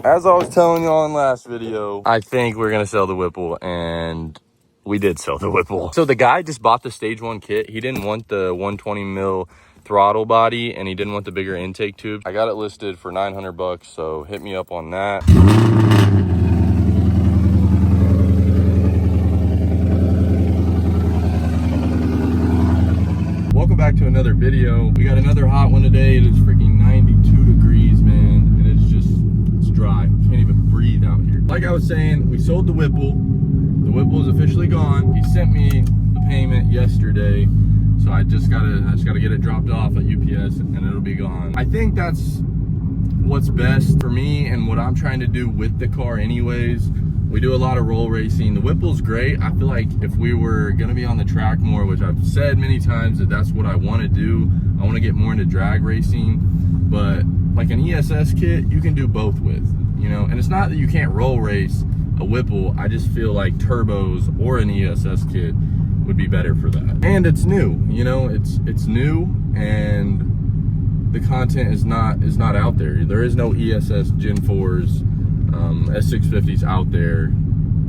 As I was telling y'all in last video, I think we're gonna sell the Whipple, and we did sell the Whipple. So the guy just bought the stage 1 kit. He didn't want the 120 mil throttle body, and he didn't want the bigger intake tube. I got it listed for 900 bucks, so hit me up on that. Welcome back to another video. We got another hot one today. It is freaking 92 degrees, man, and it's dry. Can't even breathe out here. Like I was saying, we sold the Whipple. The Whipple is officially gone. He sent me the payment yesterday, so I just gotta get it dropped off at UPS, and it'll be gone. I think that's what's best for me and what I'm trying to do with the car anyways. We do a lot of roll racing. The Whipple's great. I feel like if we were gonna be on the track more, which I've said many times that that's what I wanna do, I wanna get more into drag racing, but like an ESS kit, you can do both with, you know? And it's not that you can't roll race a Whipple, I just feel like turbos or an ESS kit would be better for that. And it's new, you know, it's new, and the content is not out there. There is no ESS Gen 4s, S650s out there,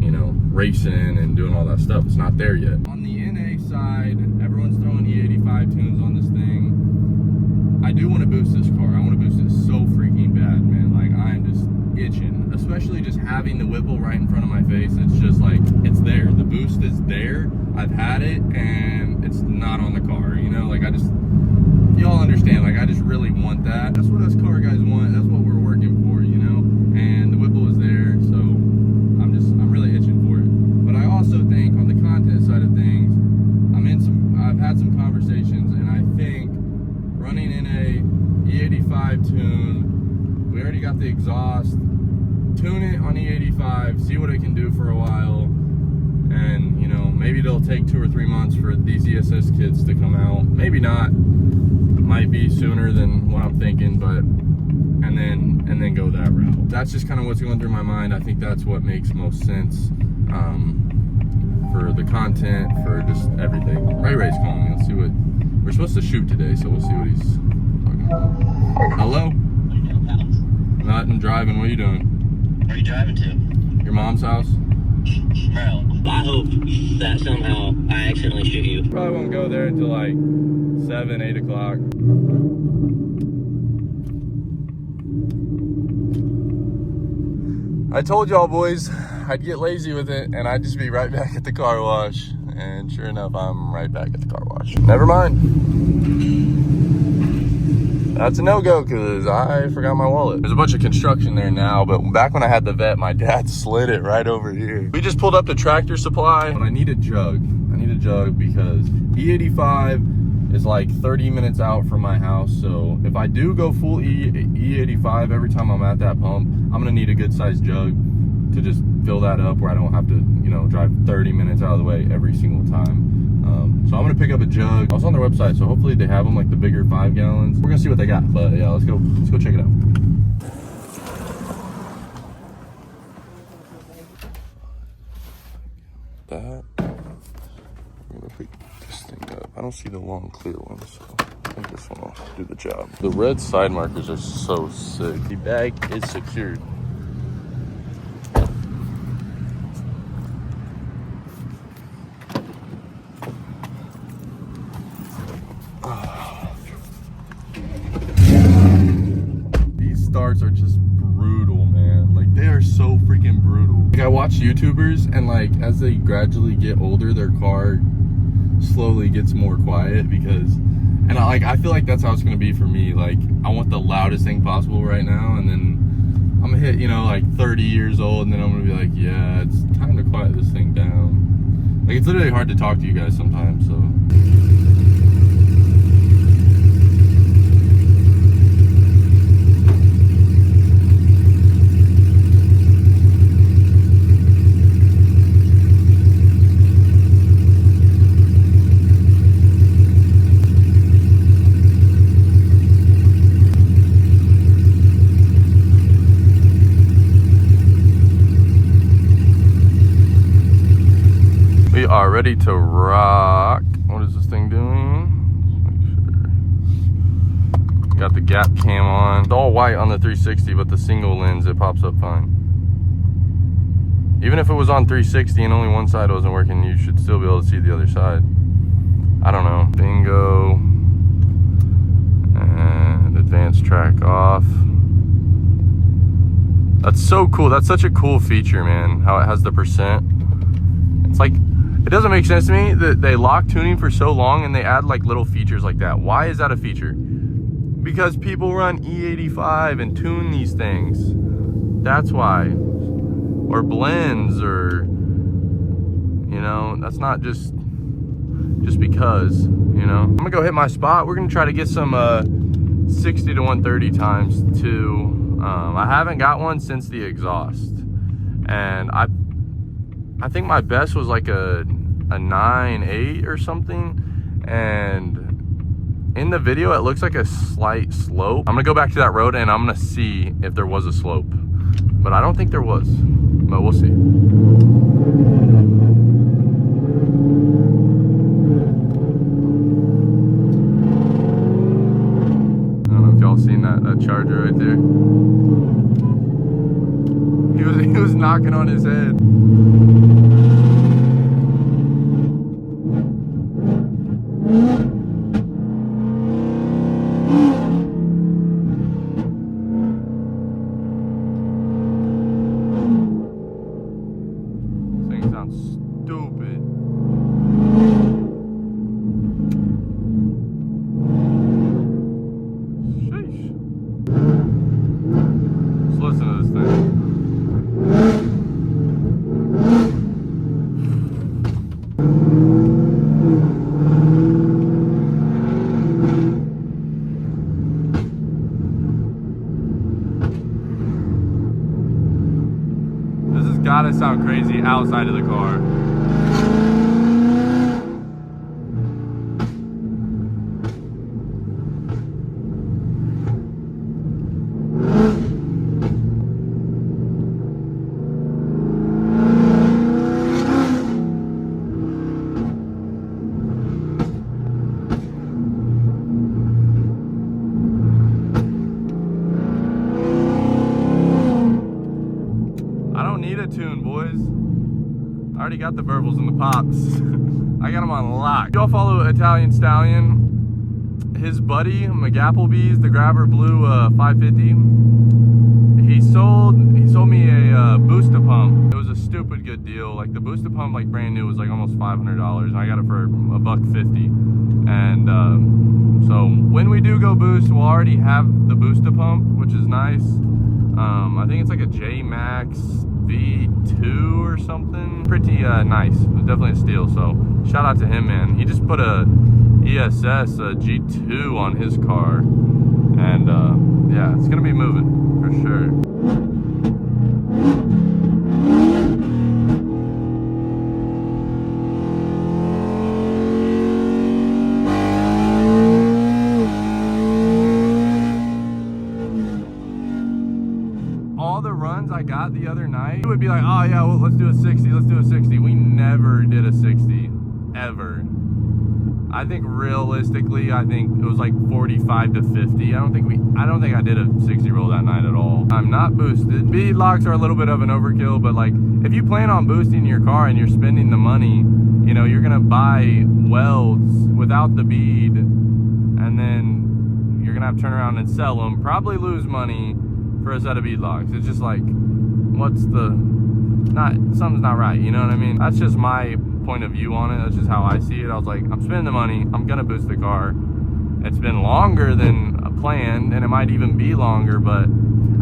you know, racing and doing all that stuff. It's not there yet. On the NA side, everyone's throwing E85 tunes on this thing. I do want to boost this car. I want to boost it so freaking bad, man. Like, I'm just itching, especially just having the Whipple right in front of my face. It's just like, it's there. The boost is there. I've had it, and it's not on the car, you know? Like, y'all understand, like, I just really want that. That's what us car guys want. That's what we're working for, you know? And the Whipple is there, so I'm really itching for it. But I also think on the content side of things, I've had some conversations, and I think running in a E85 tune, we already got the exhaust, tune it on E85, see what it can do for a while, and, you know, maybe it'll take 2 or 3 months for these ESS kits to come out. Maybe not. Might be sooner than what I'm thinking, but and then go that route. That's just kind of what's going through my mind. I think that's what makes most sense for the content, for just everything. Ray Ray's calling me. Let's see what we're supposed to shoot today, so we'll see what he's talking about. Hello? Nothing, driving. What are you doing? Where are you driving to? Your mom's house? Bro, I hope that somehow I accidentally shoot you. Probably won't go there until like 7, 8 o'clock. I told y'all boys I'd get lazy with it and I'd just be right back at the car wash. And sure enough, I'm right back at the car wash. Never mind. That's a no-go because I forgot my wallet. There's a bunch of construction there now, but back when I had the vet, my dad slid it right over here. We just pulled up to Tractor Supply, but I need a jug. I need a jug because E85 is like 30 minutes out from my house. So if I do go full E85 every time I'm at that pump, I'm gonna need a good sized jug to just fill that up where I don't have to, you know, drive 30 minutes out of the way every single time. So I'm gonna pick up a jug. I was on their website, so hopefully they have them like the bigger 5 gallons. We're gonna see what they got, but yeah, let's go check it out. That, I'm gonna pick this thing up. I don't see the long clear one, so I think this one will do the job. The red side markers are so sick. The bag is secured. Starts are just brutal, man. Like, they are so freaking brutal. Like, I watch YouTubers, and like as they gradually get older, their car slowly gets more quiet because, and I feel like that's how it's gonna be for me. Like, I want the loudest thing possible right now, and then I'm gonna hit, you know, like 30 years old, and then I'm gonna be like, yeah, it's time to quiet this thing down. Like, it's literally hard to talk to you guys sometimes, so. We are ready to rock. What is this thing doing? Let's make sure. Got the gap cam on. It's all white on the 360, but the single lens, it pops up fine. Even if it was on 360 and only one side wasn't working, you should still be able to see the other side. I don't know. Bingo. And advanced track off. That's so cool. That's such a cool feature, man. How it has the percent. It's like, it doesn't make sense to me that they lock tuning for so long and they add like little features like that. Why is that a feature? Because people run E85 and tune these things. That's why. Or blends, or, you know, that's not just because, you know. I'm gonna go hit my spot. We're gonna try to get some 60 to 130 times too. I haven't got one since the exhaust, and I think my best was like a 9.8 or something, and in the video it looks like a slight slope. I'm gonna go back to that road and I'm gonna see if there was a slope, but I don't think there was, but we'll see. I don't know if y'all seen that charger right there. He was knocking on his head. This thing sounds stupid. Sheesh. Let's listen to this thing. This has gotta sound crazy outside of the car. Tune, boys. I already got the burbles and the pops. I got them on lock. Y'all follow Italian Stallion? His buddy MikeBFlyy's the Grabber Blue 550. He sold me a booster pump. It was a stupid good deal. Like the booster pump, like brand new, was like almost $500, and I got it for $150. And so when we do go boost, we'll already have the booster pump, which is nice. I think it's like a J Max V2 or something. Pretty nice. It was definitely a steal, so shout out to him, man. He just put a ESS G2 on his car, and yeah, it's gonna be moving for sure. I got the other night, it would be like, oh yeah, well, let's do a 60, let's do a 60. We never did a 60 ever. I think realistically, I think it was like 45 to 50. I don't think I did a 60 roll that night at all. I'm not boosted. Beadlocks are a little bit of an overkill, but like if you plan on boosting your car and you're spending the money, you know, you're gonna buy welds without the bead, and then you're gonna have to turn around and sell them, probably lose money for a set of beadlocks. It's just like, something's not right, you know what I mean? That's just my point of view on it. That's just how I see it. I was like, I'm spending the money, I'm gonna boost the car. It's been longer than planned, and it might even be longer, but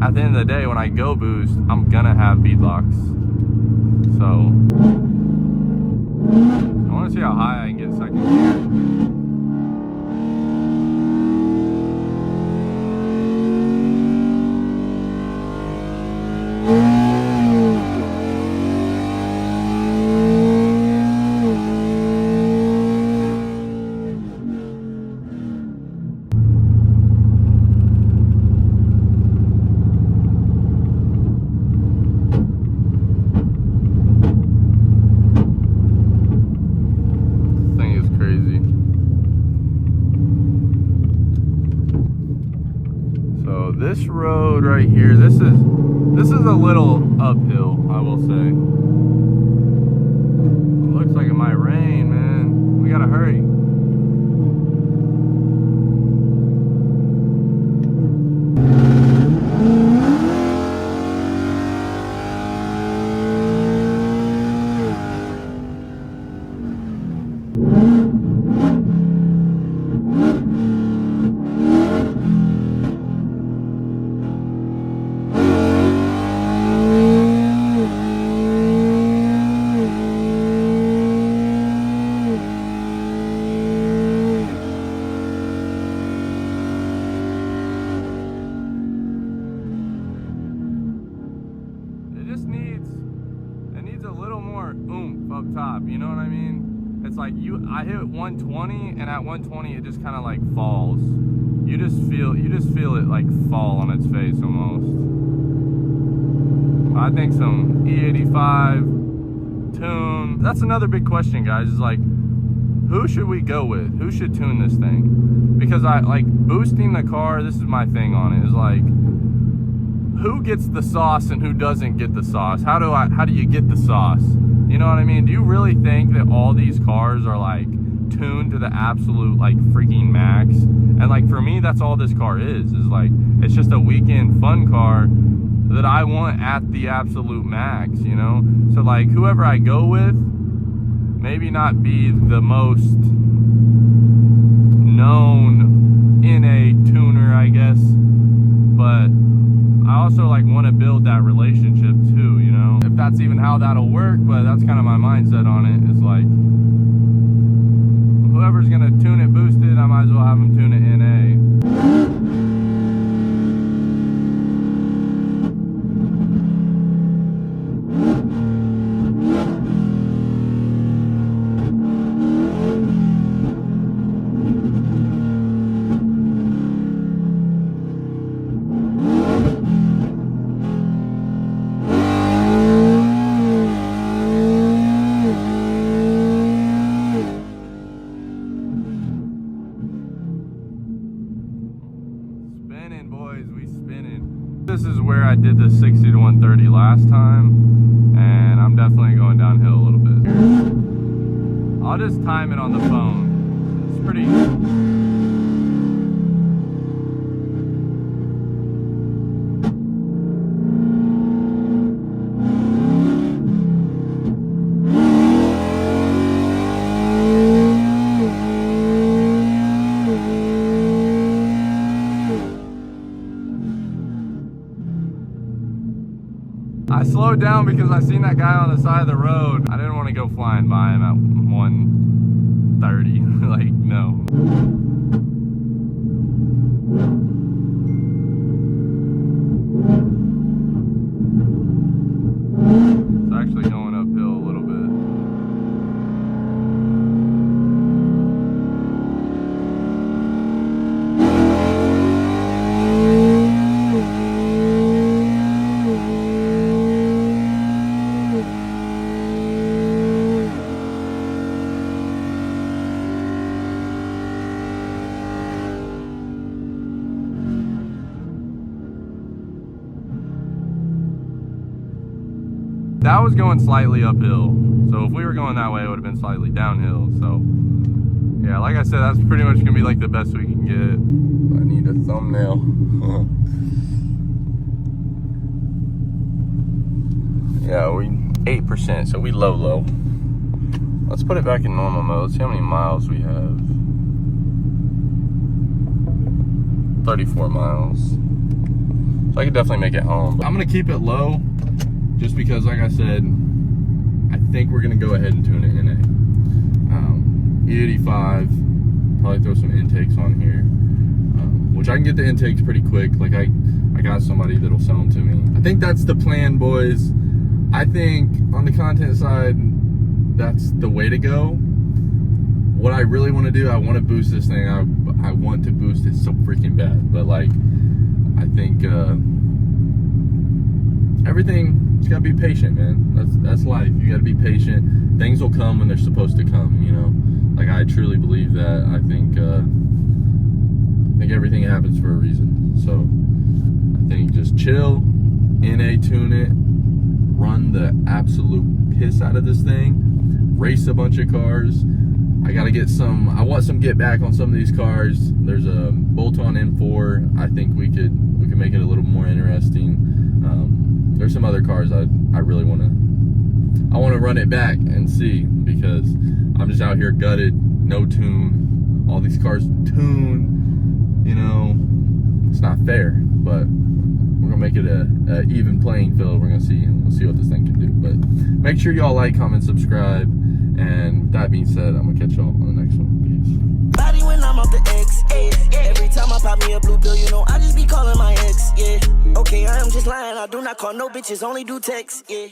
at the end of the day, when I go boost, I'm gonna have beadlocks. So I want to see how high I can get second gear. road right here. This is a little uphill, I will say. Looks like it might rain, man. We gotta hurry. It needs a little more oomph up top, you know what I mean? It's like I hit 120 and at 120 it just kind of like falls. You just feel it like fall on its face almost. I think some E85 tune. That's another big question, guys, is like, who should we go with? Who should tune this thing? Because I like boosting the car. This is my thing on it, is like, who gets the sauce and who doesn't get the sauce? How do you get the sauce? You know what I mean? Do you really think that all these cars are like tuned to the absolute like freaking max? And like for me, that's all this car is like, it's just a weekend fun car that I want at the absolute max, you know? So like whoever I go with, maybe not be the most known NA tuner, I guess, but I also like want to build that relationship too, you know? If that's even how that'll work, but that's kind of my mindset on it, is like, whoever's gonna tune it boosted, I might as well have them tune it NA. This is where I did the 60 to 130 last time, and I'm definitely going downhill a little bit here. I'll just time it on the phone. It's pretty... I slowed down because I seen that guy on the side of the road. I didn't want to go flying by him at 130. Like, no. It's actually going uphill a little bit. That was going slightly uphill, so if we were going that way, it would have been slightly downhill. So yeah, like I said, that's pretty much gonna be like the best we can get. I need a thumbnail. Yeah, we 8%, so we low. Let's put it back in normal mode. Let's see how many miles we have. 34 miles. So I could definitely make it home. I'm gonna keep it low, just because, like I said, I think we're gonna go ahead and tune it NA. E85, probably throw some intakes on here, which I can get the intakes pretty quick. Like I got somebody that'll sell them to me. I think that's the plan, boys. I think on the content side, that's the way to go. What I really want to do, I want to boost this thing. I want to boost it so freaking bad, but like, I think everything, you gotta be patient, man. That's life. You gotta be patient. Things will come when they're supposed to come, you know? Like, I truly believe that. I think everything happens for a reason. So I think just chill, NA tune it, run the absolute piss out of this thing, race a bunch of cars. I gotta get some, I want some get back on some of these cars. There's a bolt-on M4. I think we could make it a little more interesting. There's some other cars I really want to run it back and see, because I'm just out here gutted, no tune, all these cars tune, you know, it's not fair, but we're gonna make it a even playing field. We're gonna see, and we'll see what this thing can do. But make sure y'all like, comment, subscribe, and with that being said, I'm gonna catch y'all on the next one. Peace. Body when I'm off the X, yeah. Every time I pop me a blue pill, you know I just be calling my ex, yeah. Okay, I am just lying, I do not call no bitches, only do text, yeah.